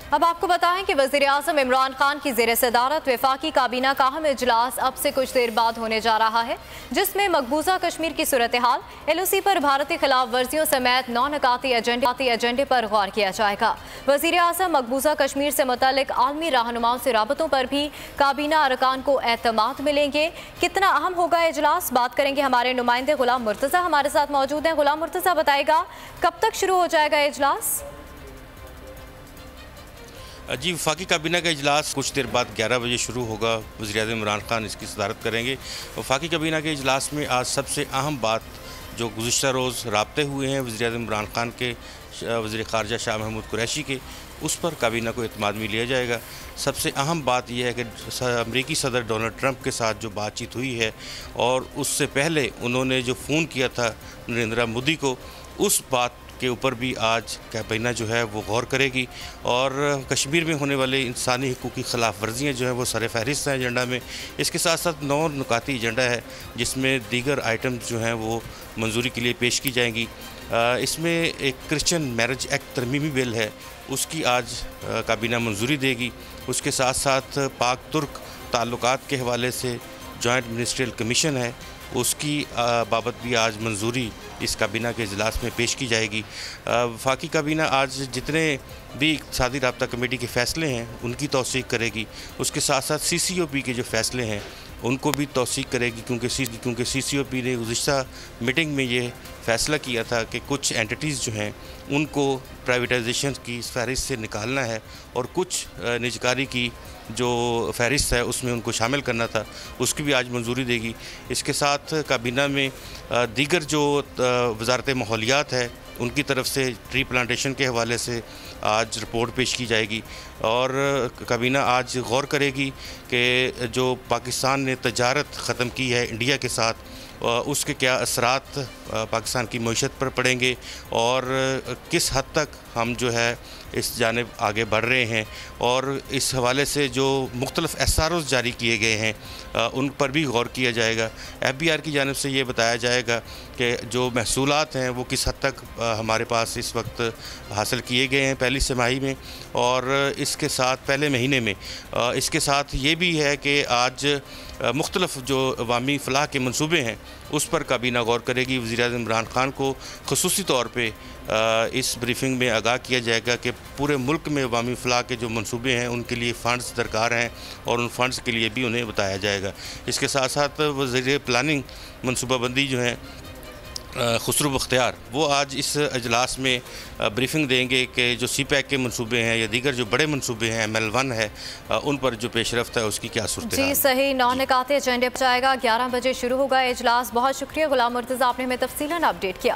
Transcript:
अब आपको बताएं कि वज़ीर-ए-आज़म इमरान खान की ज़ेर सदारत वफाकी काबीना का अहम इजलास अब से कुछ देर बाद होने जा रहा है, जिसमें मकबूजा कश्मीर की सूरत हाल, LOC पर भारतीय खिलाफ वर्जियों समेत 9 निकाती एजेंडे पर गौर किया जाएगा। वज़ीर-ए-आज़म मकबूजा कश्मीर से मुतल्लिक आलमी रहनुमाओं से राबतों पर भी काबीना अरकान को एतमाद मिलेंगे। कितना अहम होगा इजलास, बात करेंगे हमारे नुमाइंदे गुलाम मुर्तज़ा हमारे साथ मौजूद हैं। गुलाम मुर्तज़ा, बताएगा कब तक शुरू हो जाएगा इजलास? जी, वफाकी काबीना का इजलास कुछ देर बाद 11 बजे शुरू होगा। वज़ीर-ए-आज़म इमरान खान इसकी सदारत करेंगे। वफाकी काबीना के इजलास में आज सबसे अहम बात जो गुज़िश्ता रोज़ राब्ते हुए हैं वज़ीर-ए-आज़म इमरान खान के वज़ीर ख़ारजा शाह महमूद कुरैशी के, उस पर काबीना को एतमाद में लिया जाएगा। सबसे अहम बात यह है कि अमरीकी सदर डोनाल्ड ट्रंप के साथ जो बातचीत हुई है और उससे पहले उन्होंने जो फ़ोन किया था नरेंद्र मोदी को, उस बात के ऊपर भी आज काबीना जो है वो गौर करेगी और कश्मीर में होने वाले इंसानी हकूक़ की ख़िलाफ़ वर्जियाँ जो हैं वो सर फहरिस्त हैं एजेंडा में। इसके साथ साथ 9 नुकाती एजेंडा है जिसमें दीगर आइटम जो हैं वो मंजूरी के लिए पेश की जाएंगी। इसमें एक क्रिश्चियन मैरिज एक्ट तरमीमी बिल है, उसकी आज काबीना मंजूरी देगी। उसके साथ साथ पाक तुर्क ताल्लुकात के हवाले से जॉइंट मिनिस्ट्रियल कमीशन है, उसकी बाबत भी आज मंजूरी इस काबीना के इजलास में पेश की जाएगी। वफाकी काबीना आज जितने भी इक़्तिसादी राब्ता कमेटी के फ़ैसले हैं उनकी तौसीक़ करेगी। उसके साथ साथ CCOP के जो फ़ैसले हैं उनको भी तौसीक़ करेगी, क्योंकि CCOP ने गुज़िश्ता मीटिंग में ये फ़ैसला किया था कि कुछ एंटिटीज़ जो हैं उनको प्राइवेटाइजेशन की फहरिस्त से निकालना है और कुछ निजकारी की जो फहरिस्त है उसमें उनको शामिल करना था, उसकी भी आज मंजूरी देगी। इसके साथ काबीना में दीगर जो वज़ारत माहौलियात है उनकी तरफ से ट्री प्लांटेशन के हवाले से आज रिपोर्ट पेश की जाएगी और काबीना आज गौर करेगी कि जो पाकिस्तान ने तजारत ख़त्म की है इंडिया के साथ, उसके क्या असरात पाकिस्तान की मईशत पर पड़ेंगे और किस हद तक हम जो है इस जानिब आगे बढ़ रहे हैं। और इस हवाले से जो मुख्तलिफ़ SROs जारी किए गए हैं उन पर भी गौर किया जाएगा। FBR की जानिब से ये बताया जाएगा कि जो महसूलात हैं वो किस हद तक हमारे पास इस वक्त हासिल किए गए हैं पहली तिमाही में और इसके साथ पहले महीने में। इसके साथ ये भी है कि आज मुख्तलिफ़ जो अवामी फ़लाह के मनसूबे हैं उस पर काबीना गौर करेगी। वज़ीर-ए-आज़म इमरान खान को ख़ुसूसी तौर पे इस ब्रीफिंग में आगाह किया जाएगा कि पूरे मुल्क में अवामी फ़लाह के जो मनसूबे हैं उनके लिए फ़ंड्स दरकार हैं और उन फ़ंड्स के लिए भी उन्हें बताया जाएगा। इसके साथ साथ वज़ीर प्लानिंग मनसूबाबंदी जो हैं खुसरो बख्तियार, वो आज इस अजलास में ब्रीफिंग देंगे कि जो CPEC के मनसूबे हैं या दीगर जो बड़े मनसूबे हैं ML1 है उन पर जो पेशरफ्त है उसकी क्या सूरत है। जी सही, 9 निकाते एजेंडे पर जाएगा। 11 बजे शुरू होगा इजलास। बहुत शुक्रिया गुलाम मुर्तज़ा, आपने हमें तफसीलन अपडेट किया।